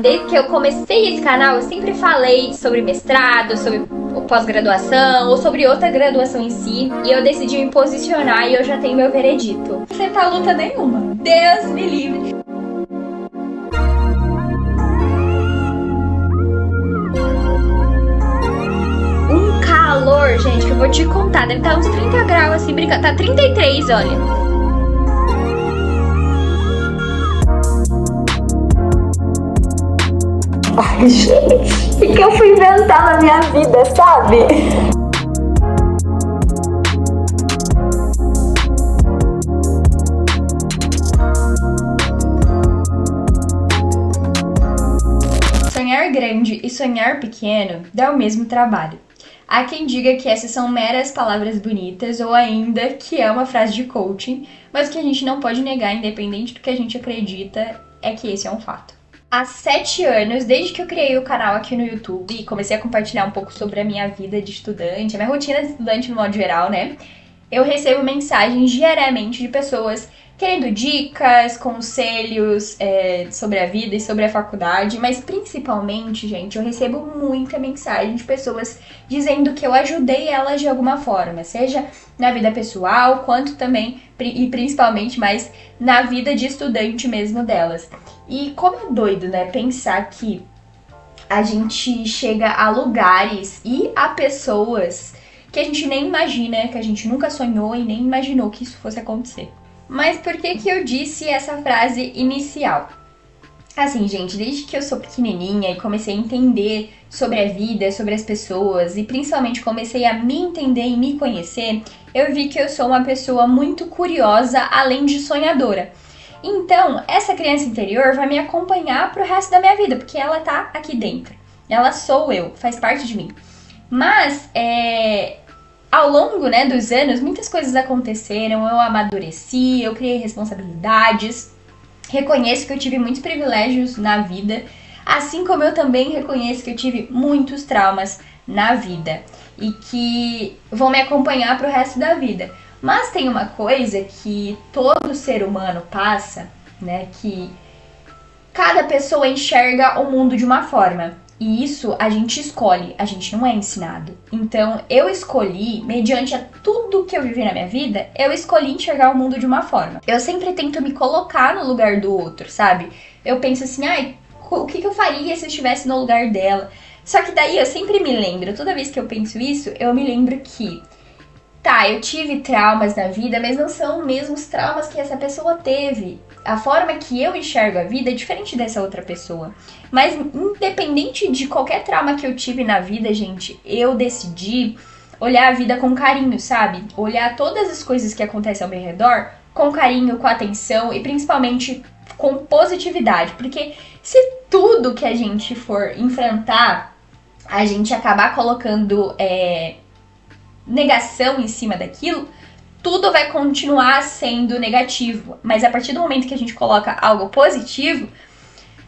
Desde que eu comecei esse canal, eu sempre falei sobre mestrado, sobre pós-graduação ou sobre outra graduação em si. E eu decidi me posicionar e eu já tenho meu veredito. Não enfrentar luta nenhuma. Deus me livre. Um calor, gente, que eu vou te contar. Deve estar uns 30 graus assim, brincando. Tá 33, olha. Ai, gente, o que eu fui inventar na minha vida, sabe? Sonhar grande e sonhar pequeno dá o mesmo trabalho. Há quem diga que essas são meras palavras bonitas ou ainda que é uma frase de coaching, mas o que a gente não pode negar, independente do que a gente acredita, é que esse é um fato. Há 7 anos, desde que eu criei o canal aqui no YouTube e comecei a compartilhar um pouco sobre a minha vida de estudante, a minha rotina de estudante no modo geral, né? Eu recebo mensagens diariamente de pessoas querendo dicas, conselhos sobre a vida e sobre a faculdade, mas principalmente, gente, eu recebo muita mensagem de pessoas dizendo que eu ajudei elas de alguma forma, seja na vida pessoal, quanto também, e principalmente mais na vida de estudante mesmo delas. E como é doido, né, pensar que a gente chega a lugares e a pessoas que a gente nem imagina, que a gente nunca sonhou e nem imaginou que isso fosse acontecer. Mas por que eu disse essa frase inicial? Assim, gente, desde que eu sou pequenininha e comecei a entender sobre a vida, sobre as pessoas e principalmente comecei a me entender e me conhecer, eu vi que eu sou uma pessoa muito curiosa, além de sonhadora. Então, essa criança interior vai me acompanhar pro resto da minha vida, porque ela tá aqui dentro. Ela sou eu, faz parte de mim. Mas, ao longo, né, dos anos, muitas coisas aconteceram, eu amadureci, eu criei responsabilidades, reconheço que eu tive muitos privilégios na vida, assim como eu também reconheço que eu tive muitos traumas na vida e que vão me acompanhar pro resto da vida. Mas tem uma coisa que todo ser humano passa, né, que cada pessoa enxerga o mundo de uma forma. E isso a gente escolhe, a gente não é ensinado. Então, eu escolhi, mediante a tudo que eu vivi na minha vida, eu escolhi enxergar o mundo de uma forma. Eu sempre tento me colocar no lugar do outro, sabe? Eu penso assim, o que eu faria se eu estivesse no lugar dela? Só que daí eu sempre me lembro, toda vez que eu penso isso, eu me lembro que eu tive traumas na vida, mas não são os mesmos traumas que essa pessoa teve. A forma que eu enxergo a vida é diferente dessa outra pessoa. Mas independente de qualquer trauma que eu tive na vida, gente, eu decidi olhar a vida com carinho, sabe? Olhar todas as coisas que acontecem ao meu redor com carinho, com atenção e principalmente com positividade. Porque se tudo que a gente for enfrentar, a gente acabar colocando negação em cima daquilo, tudo vai continuar sendo negativo. Mas a partir do momento que a gente coloca algo positivo,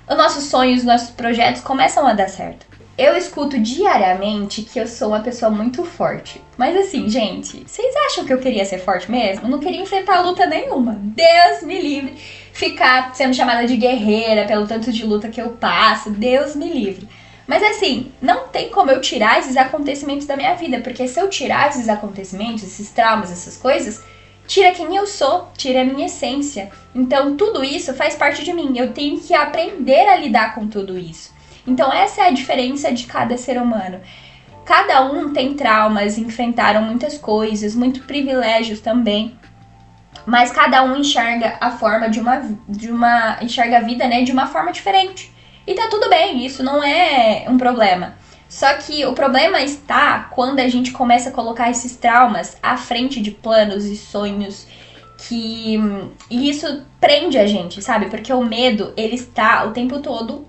os nossos sonhos, os nossos projetos começam a dar certo. Eu escuto diariamente que eu sou uma pessoa muito forte. Mas assim, gente, vocês acham que eu queria ser forte mesmo? Eu não queria enfrentar luta nenhuma. Deus me livre. Ficar sendo chamada de guerreira pelo tanto de luta que eu passo. Deus me livre. Mas assim, não tem como eu tirar esses acontecimentos da minha vida, porque se eu tirar esses acontecimentos, esses traumas, essas coisas, tira quem eu sou, tira a minha essência. Então tudo isso faz parte de mim, eu tenho que aprender a lidar com tudo isso. Então essa é a diferença de cada ser humano. Cada um tem traumas, enfrentaram muitas coisas, muitos privilégios também. Mas cada um enxerga a forma enxerga a vida, né, de uma forma diferente. E tá tudo bem, isso não é um problema. Só que o problema está quando a gente começa a colocar esses traumas à frente de planos e sonhos e isso prende a gente, sabe? Porque o medo, ele está o tempo todo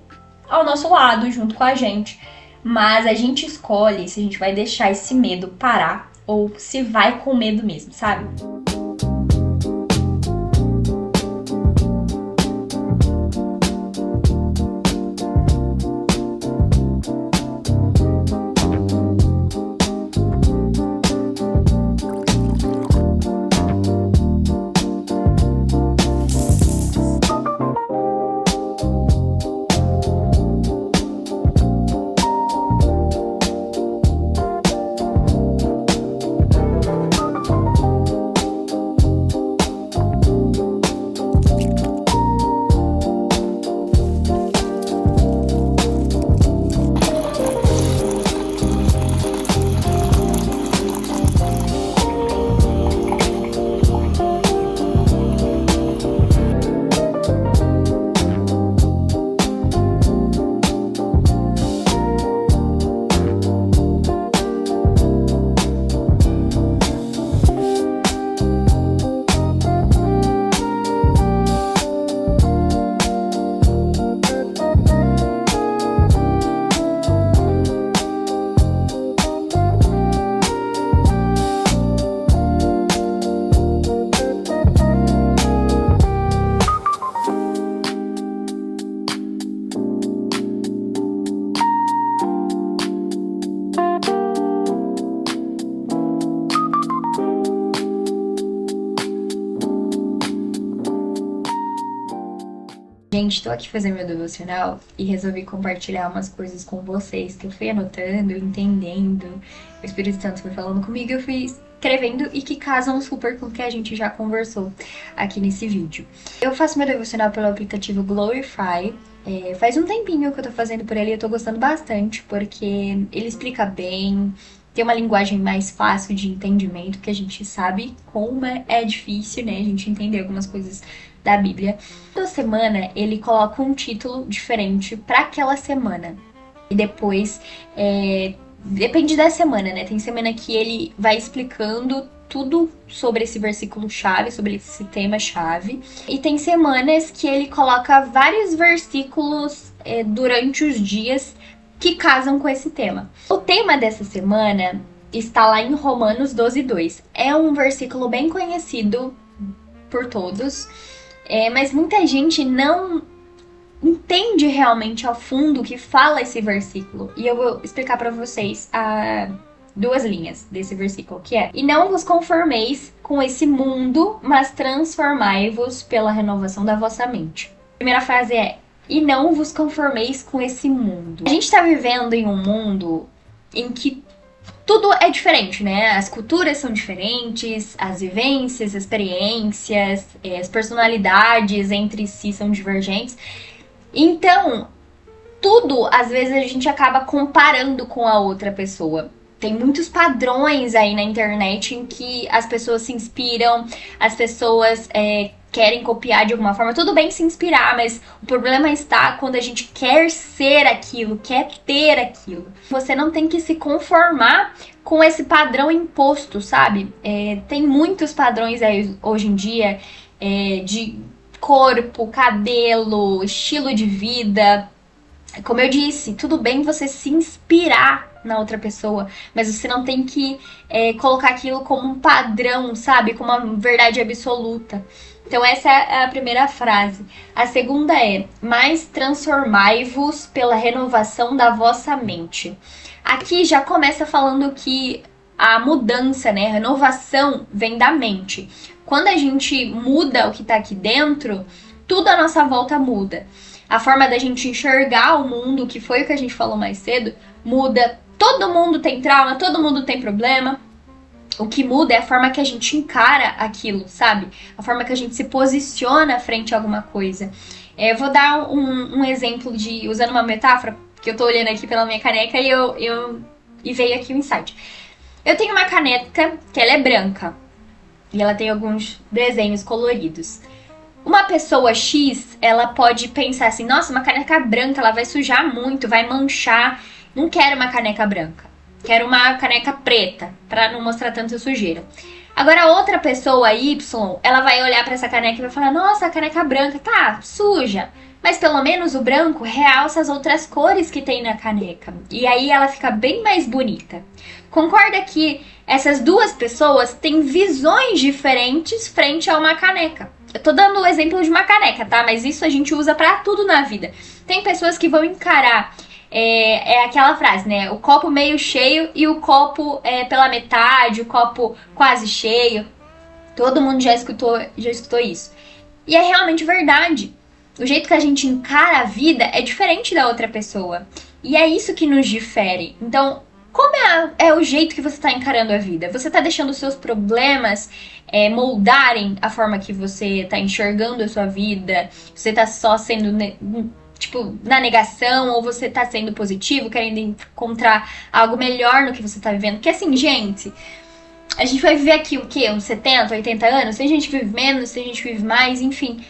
ao nosso lado, junto com a gente. Mas a gente escolhe se a gente vai deixar esse medo parar ou se vai com medo mesmo, sabe? Gente, tô aqui fazendo meu devocional e resolvi compartilhar umas coisas com vocês que eu fui anotando, entendendo. O Espírito Santo foi falando comigo e eu fui escrevendo e que casam super com o que a gente já conversou aqui nesse vídeo. Eu faço meu devocional pelo aplicativo Glorify. Faz um tempinho que eu tô fazendo por ele e eu tô gostando bastante, porque ele explica bem, tem uma linguagem mais fácil de entendimento, que a gente sabe como é difícil, né, a gente entender algumas coisas da Bíblia. Toda semana ele coloca um título diferente para aquela semana. E depois, depende da semana, né? Tem semana que ele vai explicando tudo sobre esse versículo-chave, sobre esse tema-chave. E tem semanas que ele coloca vários versículos durante os dias que casam com esse tema. O tema dessa semana está lá em Romanos 12:2. É um versículo bem conhecido por todos. Mas muita gente não entende realmente ao fundo o que fala esse versículo. E eu vou explicar para vocês duas linhas desse versículo, que é: e não vos conformeis com esse mundo, mas transformai-vos pela renovação da vossa mente. A primeira frase é: e não vos conformeis com esse mundo. A gente tá vivendo em um mundo em que tudo é diferente, né? As culturas são diferentes, as vivências, as experiências, as personalidades entre si são divergentes. Então, tudo, às vezes, a gente acaba comparando com a outra pessoa. Tem muitos padrões aí na internet em que as pessoas se inspiram, as pessoas querem copiar de alguma forma. Tudo bem se inspirar, mas o problema está quando a gente quer ser aquilo, quer ter aquilo. Você não tem que se conformar com esse padrão imposto, sabe? Tem muitos padrões aí hoje em dia de corpo, cabelo, estilo de vida. Como eu disse, tudo bem você se inspirar na outra pessoa, mas você não tem que colocar aquilo como um padrão, sabe? Como uma verdade absoluta. Então essa é a primeira frase. A segunda é: mas transformai-vos pela renovação da vossa mente. Aqui já começa falando que a mudança, né, a renovação vem da mente. Quando a gente muda o que tá aqui dentro, tudo à nossa volta muda. A forma da gente enxergar o mundo, que foi o que a gente falou mais cedo, muda. Todo mundo tem trauma, todo mundo tem problema. O que muda é a forma que a gente encara aquilo, sabe? A forma que a gente se posiciona frente a alguma coisa. Eu vou dar um exemplo usando uma metáfora, que eu tô olhando aqui pela minha caneca e veio aqui o insight. Eu tenho uma caneca que ela é branca e ela tem alguns desenhos coloridos. Uma pessoa X, ela pode pensar assim: nossa, uma caneca branca, ela vai sujar muito, vai manchar. Não quero uma caneca branca. Quero uma caneca preta, pra não mostrar tanta sujeira. Agora, outra pessoa Y, ela vai olhar pra essa caneca e vai falar: nossa, a caneca branca tá suja. Mas pelo menos o branco realça as outras cores que tem na caneca. E aí ela fica bem mais bonita. Concorda que essas duas pessoas têm visões diferentes frente a uma caneca. Eu tô dando o exemplo de uma caneca, tá? Mas isso a gente usa pra tudo na vida. Tem pessoas que vão encarar aquela frase, né? O copo meio cheio e o copo pela metade, o copo quase cheio. Todo mundo já escutou isso. E é realmente verdade. O jeito que a gente encara a vida é diferente da outra pessoa. E é isso que nos difere. Então, como é o jeito que você está encarando a vida? Você está deixando os seus problemas moldarem a forma que você está enxergando a sua vida? Você está só sendo na negação, ou você tá sendo positivo, querendo encontrar algo melhor no que você tá vivendo? Porque assim, gente, a gente vai viver aqui o quê? Uns 70, 80 anos? Tem gente que vive menos, tem gente que vive mais, enfim.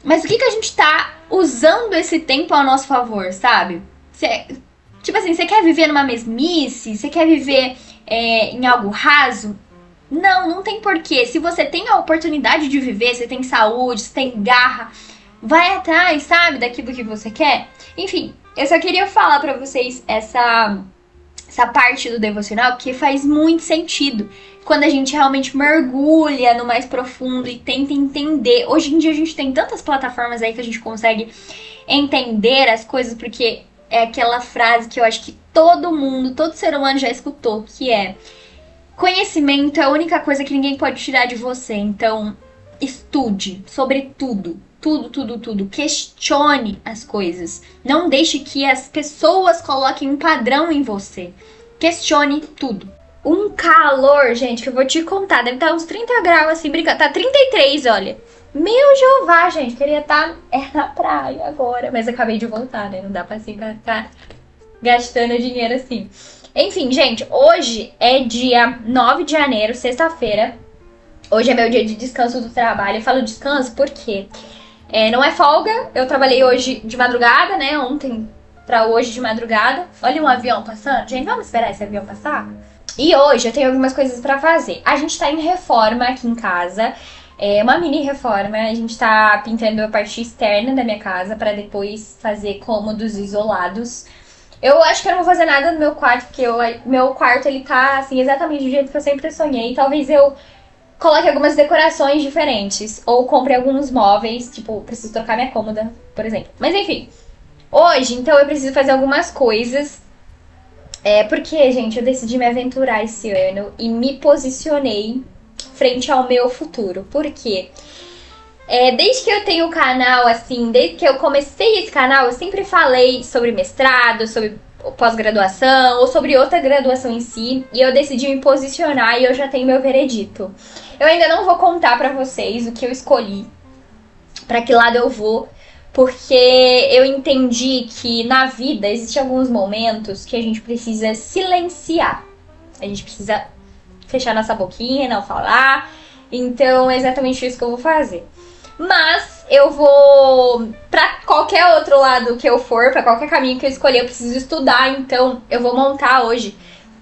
Mas o que a gente tá usando esse tempo ao nosso favor, sabe? Você quer viver numa mesmice? Você quer viver em algo raso? Não tem porquê. Se você tem a oportunidade de viver, você tem saúde, você tem garra, vai atrás, sabe, daquilo que você quer. Enfim, eu só queria falar pra vocês essa parte do devocional, porque faz muito sentido quando a gente realmente mergulha no mais profundo e tenta entender. Hoje em dia a gente tem tantas plataformas aí que a gente consegue entender as coisas, porque é aquela frase que eu acho que todo ser humano já escutou, que é: conhecimento é a única coisa que ninguém pode tirar de você. Então, estude sobre tudo. Tudo, tudo, tudo. Questione as coisas. Não deixe que as pessoas coloquem um padrão em você. Questione tudo. Um calor, gente, que eu vou te contar. Deve estar uns 30 graus, assim, brincando. Tá 33, olha. Meu Jeová, gente. Queria estar na praia agora. Mas acabei de voltar, né? Não dá pra, assim, pra ficar gastando dinheiro assim. Enfim, gente. Hoje é dia 9 de janeiro, sexta-feira. Hoje é meu dia de descanso do trabalho. Eu falo descanso porque não é folga. Eu trabalhei hoje de madrugada, né? Ontem pra hoje de madrugada. Olha um avião passando. Gente, vamos esperar esse avião passar? E hoje eu tenho algumas coisas pra fazer. A gente tá em reforma aqui em casa. É uma mini reforma. A gente tá pintando a parte externa da minha casa pra depois fazer cômodos isolados. Eu acho que eu não vou fazer nada no meu quarto, porque meu quarto ele tá assim exatamente do jeito que eu sempre sonhei. Talvez eu coloque algumas decorações diferentes. Ou compre alguns móveis, tipo, preciso trocar minha cômoda, por exemplo. Mas enfim, hoje, então, eu preciso fazer algumas coisas. Porque, gente, eu decidi me aventurar esse ano e me posicionei frente ao meu futuro. Por quê? Desde que eu tenho o canal, assim, desde que eu comecei esse canal, eu sempre falei sobre mestrado, sobre pós-graduação ou sobre outra graduação em si. E eu decidi me posicionar e eu já tenho meu veredito. Eu ainda não vou contar pra vocês o que eu escolhi, pra que lado eu vou. Porque eu entendi que na vida existem alguns momentos que a gente precisa silenciar. A gente precisa fechar nossa boquinha, não falar. Então é exatamente isso que eu vou fazer. Mas eu vou, pra qualquer outro lado que eu for, pra qualquer caminho que eu escolher, eu preciso estudar. Então eu vou montar hoje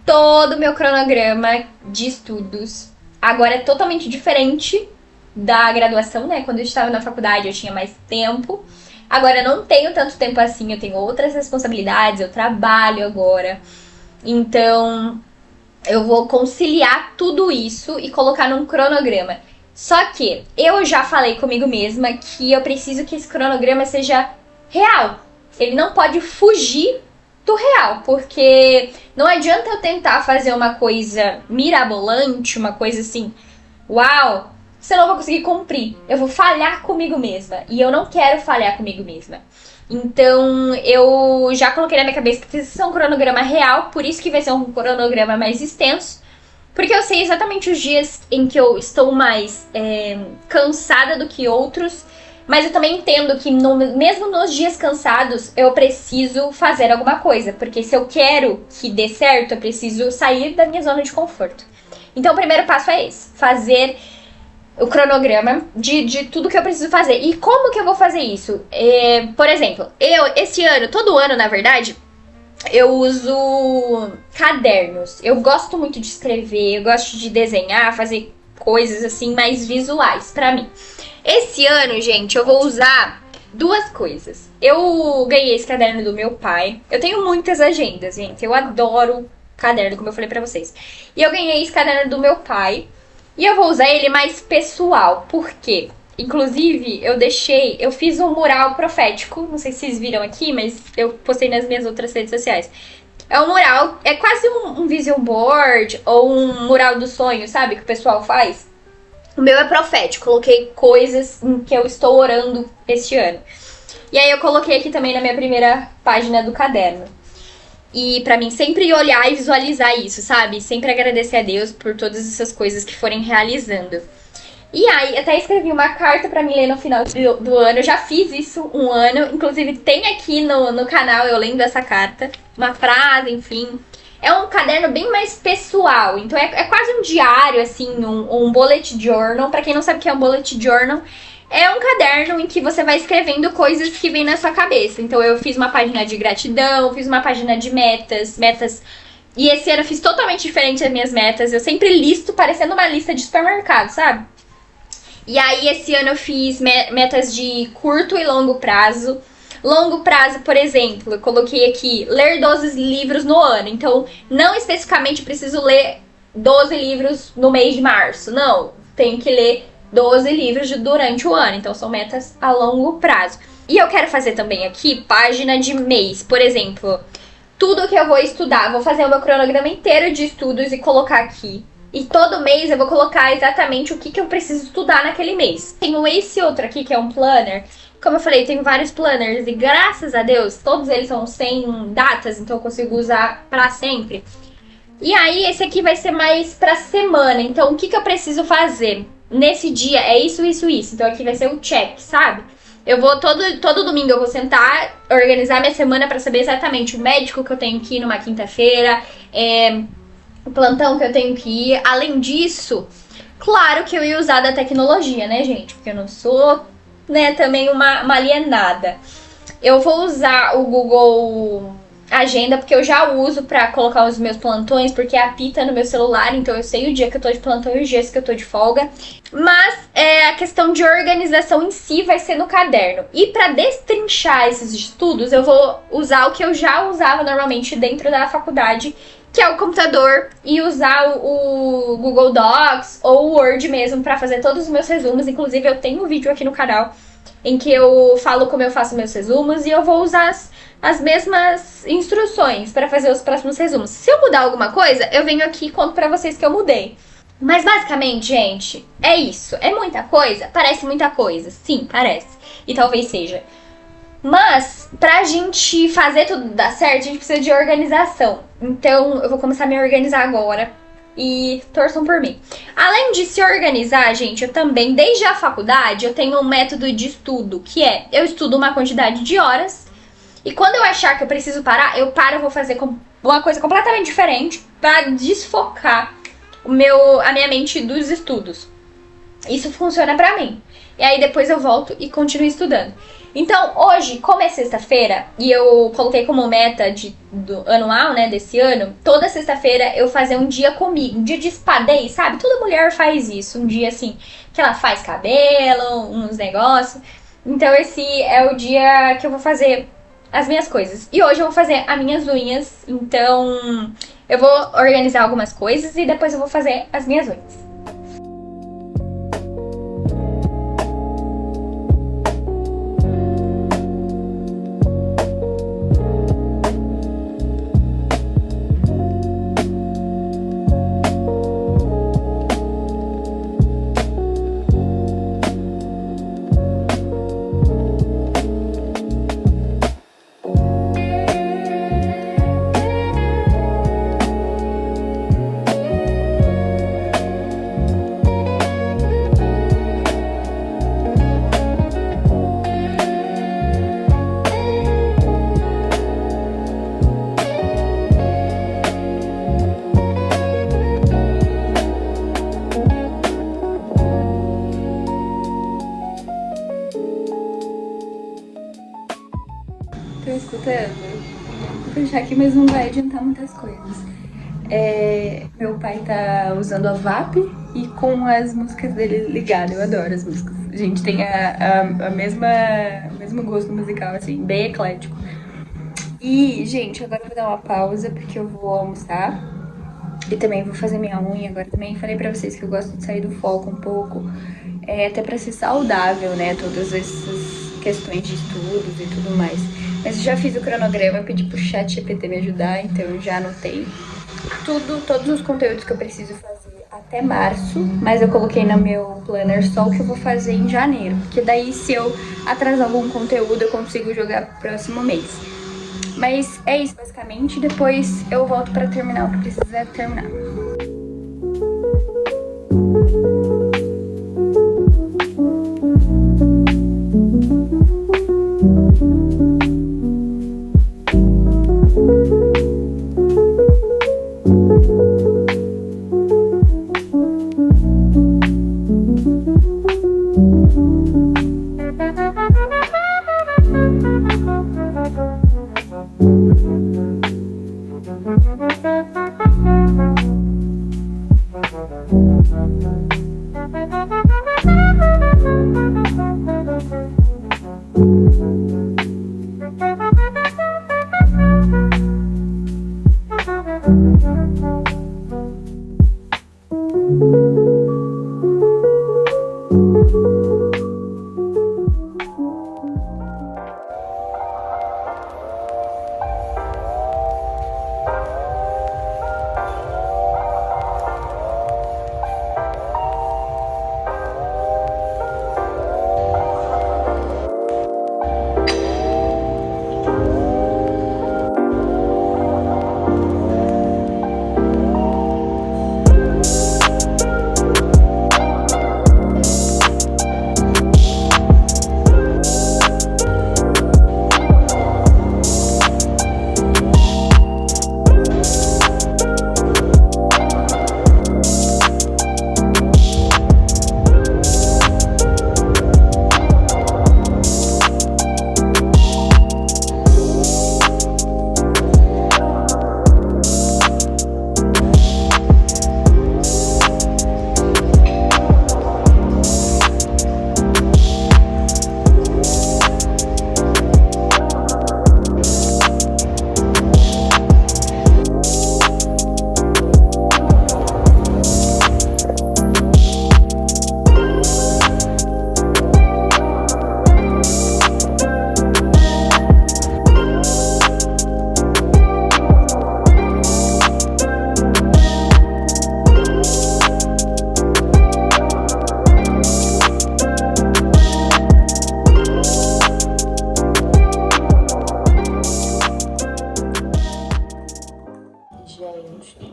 todo o meu cronograma de estudos. Agora é totalmente diferente da graduação, né? Quando eu estava na faculdade eu tinha mais tempo. Agora eu não tenho tanto tempo assim, eu tenho outras responsabilidades, eu trabalho agora. Então eu vou conciliar tudo isso e colocar num cronograma. Só que eu já falei comigo mesma que eu preciso que esse cronograma seja real. Ele não pode fugir do real, porque não adianta eu tentar fazer uma coisa mirabolante, uma coisa assim, uau, você não vai conseguir cumprir. Eu vou falhar comigo mesma. E eu não quero falhar comigo mesma. Então, eu já coloquei na minha cabeça que precisa ser um cronograma real. Por isso que vai ser um cronograma mais extenso. Porque eu sei exatamente os dias em que eu estou mais cansada do que outros. Mas eu também entendo que mesmo nos dias cansados, eu preciso fazer alguma coisa. Porque se eu quero que dê certo, eu preciso sair da minha zona de conforto. Então, o primeiro passo é esse. Fazer o cronograma de tudo que eu preciso fazer. E como que eu vou fazer isso? Por exemplo, esse ano, todo ano, na verdade, eu uso cadernos. Eu gosto muito de escrever, eu gosto de desenhar, fazer coisas assim mais visuais pra mim. Esse ano, gente, eu vou usar duas coisas. Eu ganhei esse caderno do meu pai. Eu tenho muitas agendas, gente. Eu adoro caderno, como eu falei pra vocês. E eu ganhei esse caderno do meu pai. E eu vou usar ele mais pessoal, por quê? Inclusive, eu fiz um mural profético, não sei se vocês viram aqui, mas eu postei nas minhas outras redes sociais. É um mural, é quase um vision board ou um mural do sonho, sabe, que o pessoal faz. O meu é profético, coloquei coisas em que eu estou orando este ano. E aí eu coloquei aqui também na minha primeira página do caderno. E pra mim sempre olhar e visualizar isso, sabe? Sempre agradecer a Deus por todas essas coisas que forem realizando. E aí, até escrevi uma carta pra mim ler no final do ano. Eu já fiz isso um ano. Inclusive, tem aqui no canal eu lendo essa carta. Uma frase, enfim. É um caderno bem mais pessoal. Então, é quase um diário, assim, um bullet journal. Pra quem não sabe o que é um bullet journal, é um caderno em que você vai escrevendo coisas que vêm na sua cabeça. Então eu fiz uma página de gratidão, fiz uma página de metas. E esse ano eu fiz totalmente diferente das minhas metas. Eu sempre listo, parecendo uma lista de supermercado, sabe? E aí esse ano eu fiz metas de curto e longo prazo. Longo prazo, por exemplo, eu coloquei aqui ler 12 livros no ano. Então não especificamente preciso ler 12 livros no mês de março. Não, tenho que ler 12 livros durante o ano, então são metas a longo prazo. E eu quero fazer também aqui página de mês, por exemplo, tudo que eu vou estudar, vou fazer o meu cronograma inteiro de estudos e colocar aqui E todo mês eu vou colocar exatamente o que eu preciso estudar naquele mês. Tenho esse outro aqui, que é um planner. Como eu falei, tenho vários planners e graças a Deus, todos eles são sem datas, então eu consigo usar pra sempre. E aí, esse aqui vai ser mais pra semana. Então, o que eu preciso fazer nesse dia é isso. Então, aqui vai ser o check, sabe? Eu vou, todo domingo eu vou sentar, organizar minha semana pra saber exatamente o médico que eu tenho que ir numa quinta-feira, o plantão que eu tenho que ir. Além disso, claro que eu ia usar da tecnologia, né, gente? Porque eu não sou, né, também uma alienada. Eu vou usar o Google Agenda, porque eu já uso pra colocar os meus plantões, porque apita no meu celular, então eu sei o dia que eu tô de plantão e os dias que eu tô de folga. Mas a questão de organização em si vai ser no caderno. E pra destrinchar esses estudos, eu vou usar o que eu já usava normalmente dentro da faculdade, que é o computador, e usar o Google Docs ou o Word mesmo pra fazer todos os meus resumos. Inclusive, eu tenho um vídeo aqui no canal em que eu falo como eu faço meus resumos, e eu vou usar as mesmas instruções para fazer os próximos resumos. Se eu mudar alguma coisa, eu venho aqui e conto pra vocês que eu mudei. Mas basicamente, gente, é isso. É muita coisa? Parece muita coisa. Sim, parece. E talvez seja. Mas, pra gente fazer tudo dar certo, a gente precisa de organização. Então, eu vou começar a me organizar agora. E torçam por mim. Além de se organizar, gente, eu também, desde a faculdade, eu tenho um método de estudo, que é, eu estudo uma quantidade de horas, e quando eu achar que eu preciso parar, eu paro, eu vou fazer uma coisa completamente diferente pra desfocar a minha mente dos estudos. Isso funciona pra mim. E aí depois eu volto e continuo estudando. Então, hoje, como é sexta-feira, e eu coloquei como meta do anual, né, desse ano, toda sexta-feira eu fazer um dia comigo, um dia de spa day, sabe? Toda mulher faz isso, um dia assim, que ela faz cabelo, uns negócios. Então, esse é o dia que eu vou fazer as minhas coisas. E hoje eu vou fazer as minhas unhas, então eu vou organizar algumas coisas e depois eu vou fazer as minhas unhas. Estão escutando? Vou fechar aqui, mas não vai adiantar muitas coisas. Meu pai tá usando a VAP e com as músicas dele ligadas. Eu adoro as músicas. A gente tem o mesmo gosto musical, assim, bem eclético. E, gente, agora eu vou dar uma pausa porque eu vou almoçar. E também vou fazer minha unha agora também. Falei pra vocês que eu gosto de sair do foco um pouco. Até pra ser saudável, né? Todas essas questões de estudos e tudo mais. Mas eu já fiz o cronograma, eu pedi pro ChatGPT me ajudar, então eu já anotei todos os conteúdos que eu preciso fazer até março, mas eu coloquei no meu planner só o que eu vou fazer em janeiro, porque daí se eu atrasar algum conteúdo eu consigo jogar pro próximo mês. Mas é isso basicamente, depois eu volto pra terminar o que precisa terminar. Thank you.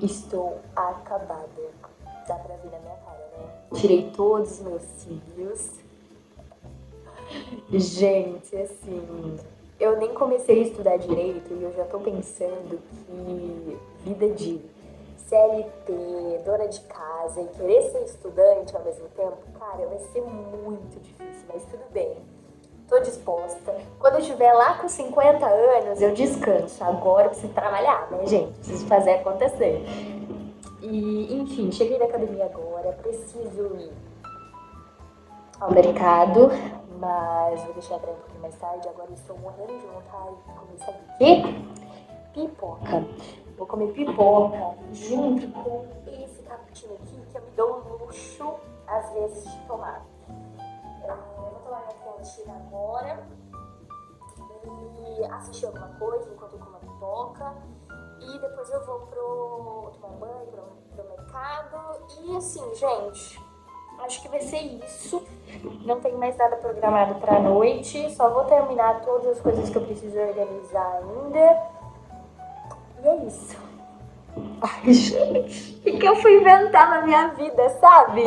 estou acabada. Dá pra ver na minha cara, né? Tirei todos os meus cílios. Gente, assim, eu nem comecei a estudar direito e eu já tô pensando que vida de CLT, dona de casa e querer ser estudante ao mesmo tempo, cara, vai ser muito difícil, mas tudo bem. Tô disposta. Quando eu estiver lá com 50 anos, eu descanso. Agora eu preciso trabalhar, né, gente? Preciso fazer acontecer. E, enfim, cheguei na academia agora, preciso ir ao mercado, mas vou deixar pra um pouquinho mais tarde. Agora eu estou morrendo de vontade de comer, sabe o quê? Pipoca. Vou comer pipoca junto com esse cappuccino aqui, que eu me dou o luxo, às vezes, de tomar. Vou tomar minha cantina agora e assistir alguma coisa enquanto eu como a pipoca. E depois eu vou tomar banho, pro mercado. E assim, gente, acho que vai ser isso. Não tem mais nada programado pra noite. Só vou terminar todas as coisas que eu preciso organizar ainda. E é isso. Ai, gente, o que eu fui inventar na minha vida, sabe?